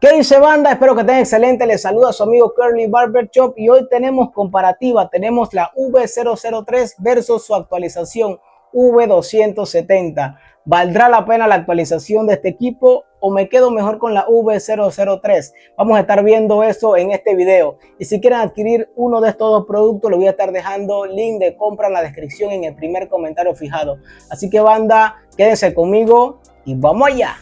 ¿Qué dice banda? Espero que estén excelentes. Les saluda a su amigo Curly Barber Shop y hoy tenemos comparativa. Tenemos la V003 versus su actualización V270. ¿Valdrá la pena la actualización de este equipo o me quedo mejor con la V003? Vamos a estar viendo eso en este video. Y si quieren adquirir uno de estos dos productos, les voy a estar dejando link de compra en la descripción en el primer comentario fijado. Así que banda, quédense conmigo y vamos allá.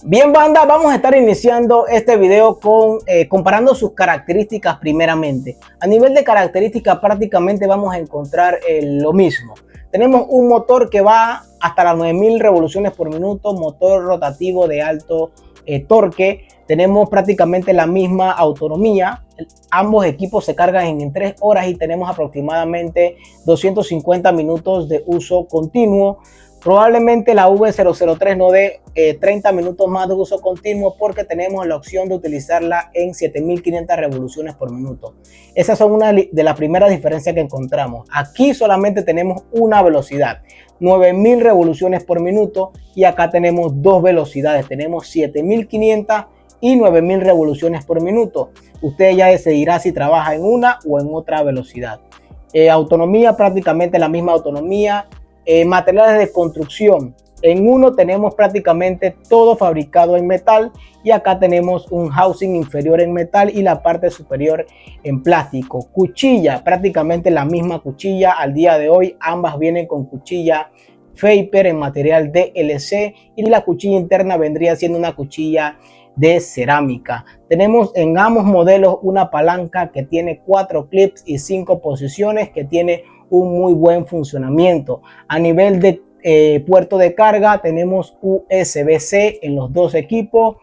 Bien banda, vamos a estar iniciando este video con comparando sus características primeramente. A nivel de características prácticamente vamos a encontrar lo mismo. Tenemos un motor que va hasta las 9000 revoluciones por minuto, motor rotativo de alto torque. Tenemos prácticamente la misma autonomía. Ambos equipos se cargan en 3 horas y tenemos aproximadamente 250 minutos de uso continuo. Probablemente la V003 no dé 30 minutos más de uso continuo porque tenemos la opción de utilizarla en 7500 revoluciones por minuto. Esas son una de las primeras diferencias que encontramos. Aquí solamente tenemos una velocidad, 9000 revoluciones por minuto, y acá tenemos dos velocidades, tenemos 7500 y 9000 revoluciones por minuto. Usted ya decidirá si trabaja en una o en otra velocidad. Autonomía, prácticamente la misma autonomía. Materiales de construcción, en uno tenemos prácticamente todo fabricado en metal y acá tenemos un housing inferior en metal y la parte superior en plástico. Cuchilla, prácticamente la misma cuchilla al día de hoy, ambas vienen con cuchilla Faber en material DLC y la cuchilla interna vendría siendo una cuchilla de cerámica. Tenemos en ambos modelos una palanca que tiene 4 clips y 5 posiciones, que tiene un muy buen funcionamiento. A nivel de puerto de carga tenemos USB-C en los dos equipos.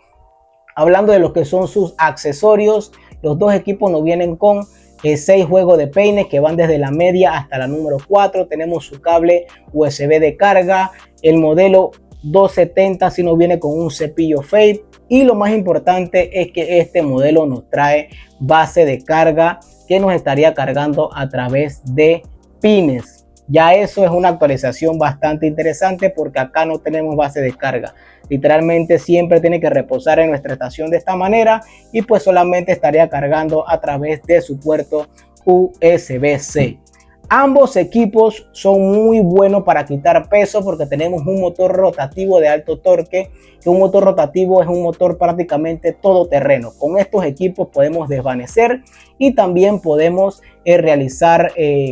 Hablando de lo que son sus accesorios, los dos equipos nos vienen con 6 juegos de peines que van desde la media hasta la número 4. Tenemos su cable USB de carga. El modelo 270 si nos viene con un cepillo Faber, y lo más importante es que este modelo nos trae base de carga que nos estaría cargando a través de pines. Ya eso es una actualización bastante interesante porque acá no tenemos base de carga. Literalmente siempre tiene que reposar en nuestra estación de esta manera y pues solamente estaría cargando a través de su puerto USB-C. Ambos equipos son muy buenos para quitar peso porque tenemos un motor rotativo de alto torque. Un motor rotativo es un motor prácticamente todoterreno. Con estos equipos podemos desvanecer y también podemos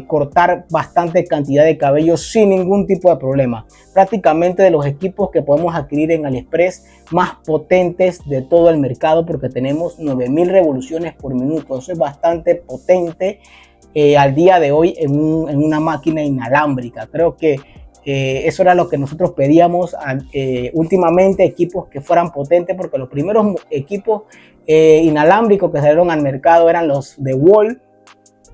cortar bastante cantidad de cabello sin ningún tipo de problema. Prácticamente de los equipos que podemos adquirir en AliExpress más potentes de todo el mercado porque tenemos 9000 revoluciones por minuto. Eso es bastante potente. Al día de hoy en una máquina inalámbrica. Creo que eso era lo que nosotros pedíamos últimamente, equipos que fueran potentes, porque los primeros equipos inalámbricos que salieron al mercado eran los de Wall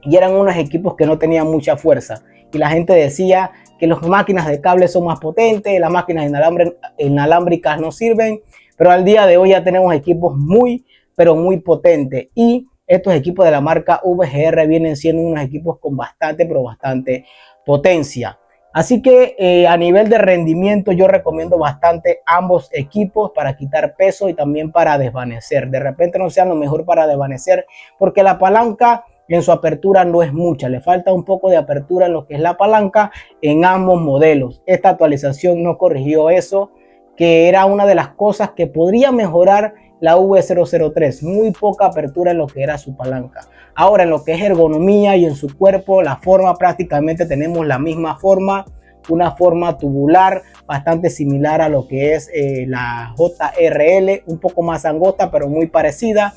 y eran unos equipos que no tenían mucha fuerza y la gente decía que las máquinas de cable son más potentes, las máquinas inalámbricas no sirven, pero al día de hoy ya tenemos equipos muy pero muy potentes y estos equipos de la marca VGR vienen siendo unos equipos con bastante potencia. Así que a nivel de rendimiento yo recomiendo bastante ambos equipos para quitar peso y también para desvanecer. De repente no sean lo mejor para desvanecer porque la palanca en su apertura no es mucha. Le falta un poco de apertura en lo que es la palanca en ambos modelos. Esta actualización no corrigió eso, que era una de las cosas que podría mejorar la V003, muy poca apertura en lo que era su palanca. Ahora en lo que es ergonomía y en su cuerpo, la forma prácticamente tenemos la misma forma, una forma tubular bastante similar a lo que es la JRL, un poco más angosta pero muy parecida.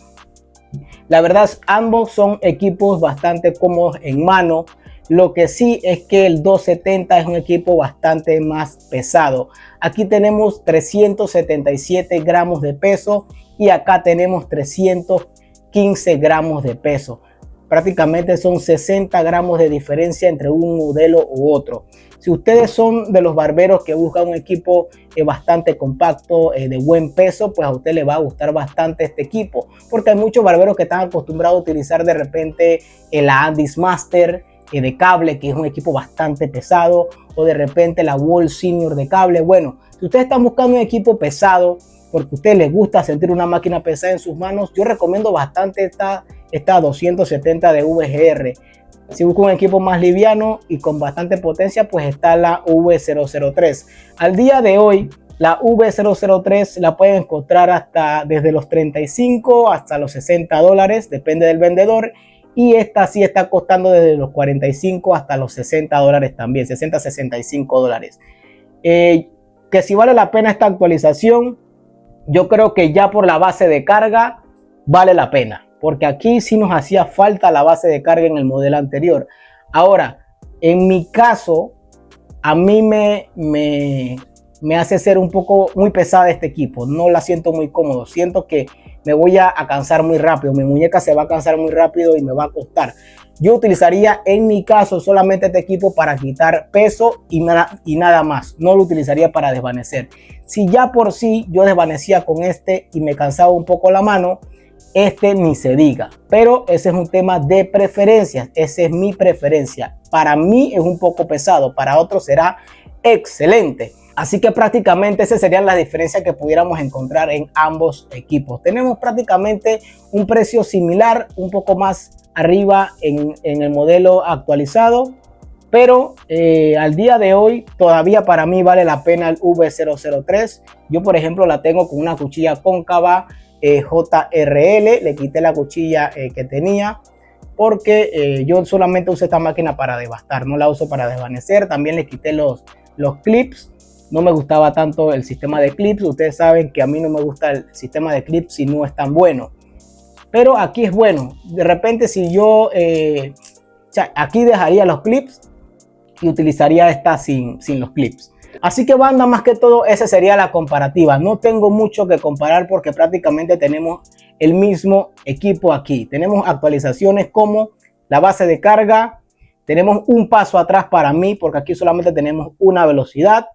La verdad ambos son equipos bastante cómodos en mano. Lo que sí es que el 270 es un equipo bastante más pesado. Aquí tenemos 377 gramos de peso y acá tenemos 315 gramos de peso. Prácticamente son 60 gramos de diferencia entre un modelo u otro. Si ustedes son de los barberos que buscan un equipo bastante compacto, de buen peso, pues a usted le va a gustar bastante este equipo. Porque hay muchos barberos que están acostumbrados a utilizar de repente la Andis Master de cable, que es un equipo bastante pesado, o de repente la Wall Senior de cable. Bueno, si ustedes están buscando un equipo pesado, porque a ustedes les gusta sentir una máquina pesada en sus manos, yo recomiendo bastante esta 270 de VGR. Si busco un equipo más liviano y con bastante potencia, pues está la V003. Al día de hoy, la V003 la pueden encontrar hasta desde los 35 hasta los 60 dólares, depende del vendedor. Y esta sí está costando desde los 45 hasta los 60 dólares también, 60 a 65 dólares. Que si vale la pena esta actualización, yo creo que ya por la base de carga vale la pena, porque aquí sí nos hacía falta la base de carga en el modelo anterior. Ahora, en mi caso, a mí me hace ser un poco muy pesada este equipo, no la siento muy cómodo, siento que me voy a cansar muy rápido, mi muñeca se va a cansar muy rápido y me va a costar. Yo utilizaría en mi caso solamente este equipo para quitar peso y nada más, no lo utilizaría para desvanecer. Si ya por sí yo desvanecía con este y me cansaba un poco la mano, este ni se diga, pero ese es un tema de preferencias, esa es mi preferencia. Para mí es un poco pesado, para otros será excelente. Así que prácticamente esas serían las diferencias que pudiéramos encontrar en ambos equipos. Tenemos prácticamente un precio similar, un poco más arriba en el modelo actualizado, pero al día de hoy todavía para mí vale la pena el V003. Yo por ejemplo la tengo con una cuchilla cóncava JRL, le quité la cuchilla que tenía porque yo solamente uso esta máquina para devastar, no la uso para desvanecer. También le quité los clips. No me gustaba tanto el sistema de clips. Ustedes saben que a mí no me gusta el sistema de clips si no es tan bueno. Pero aquí es bueno. De repente si yo aquí dejaría los clips y utilizaría esta sin los clips. Así que banda, más que todo esa sería la comparativa. No tengo mucho que comparar porque prácticamente tenemos el mismo equipo aquí. Tenemos actualizaciones como la base de carga. Tenemos un paso atrás para mí porque aquí solamente tenemos una velocidad.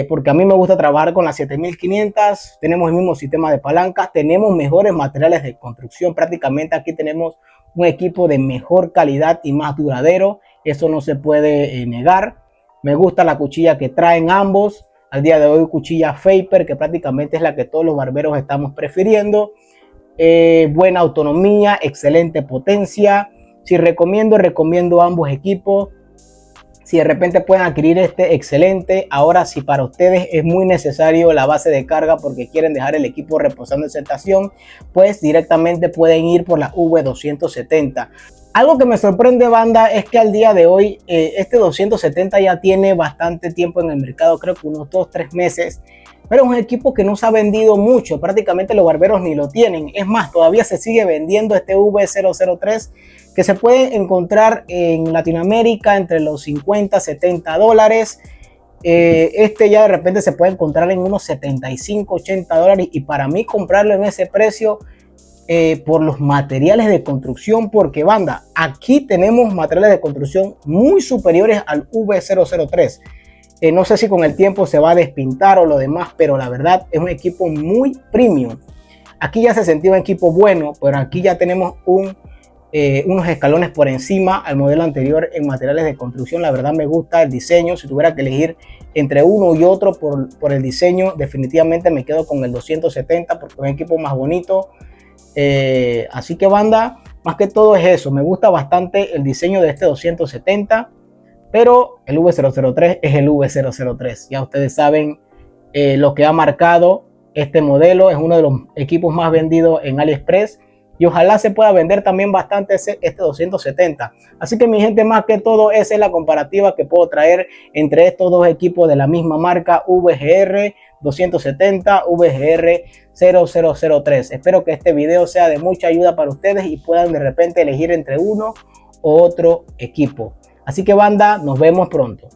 Porque a mí me gusta trabajar con las 7500, tenemos el mismo sistema de palancas, tenemos mejores materiales de construcción, prácticamente aquí tenemos un equipo de mejor calidad y más duradero, eso no se puede negar. Me gusta la cuchilla que traen ambos, al día de hoy cuchilla Faber, que prácticamente es la que todos los barberos estamos prefiriendo. Buena autonomía, excelente potencia. Si recomiendo ambos equipos. Si de repente pueden adquirir este, excelente. Ahora, si para ustedes es muy necesario la base de carga porque quieren dejar el equipo reposando en estación, pues directamente pueden ir por la V270. Algo que me sorprende, banda, es que al día de hoy este 270 ya tiene bastante tiempo en el mercado, creo que unos 2-3 meses. Pero es un equipo que no se ha vendido mucho, prácticamente los barberos ni lo tienen. Es más, todavía se sigue vendiendo este V003 que se puede encontrar en Latinoamérica entre los 50-70 dólares. Este ya de repente se puede encontrar en unos 75-80 dólares y para mí comprarlo en ese precio por los materiales de construcción, porque banda, aquí tenemos materiales de construcción muy superiores al V003. No sé si con el tiempo se va a despintar o lo demás, pero la verdad es un equipo muy premium. Aquí ya se sentía un equipo bueno, pero aquí ya tenemos unos escalones por encima al modelo anterior en materiales de construcción. La verdad me gusta el diseño. Si tuviera que elegir entre uno y otro por el diseño, definitivamente me quedo con el 270 porque es un equipo más bonito. Así que banda, más que todo es eso. Me gusta bastante el diseño de este 270. Pero el V003 es el V003. Ya ustedes saben lo que ha marcado este modelo. Es uno de los equipos más vendidos en AliExpress. Y ojalá se pueda vender también bastante este 270. Así que mi gente, más que todo esa es la comparativa que puedo traer entre estos dos equipos de la misma marca, VGR 270, VGR 0003. Espero que este video sea de mucha ayuda para ustedes y puedan de repente elegir entre uno u otro equipo. Así que banda, nos vemos pronto.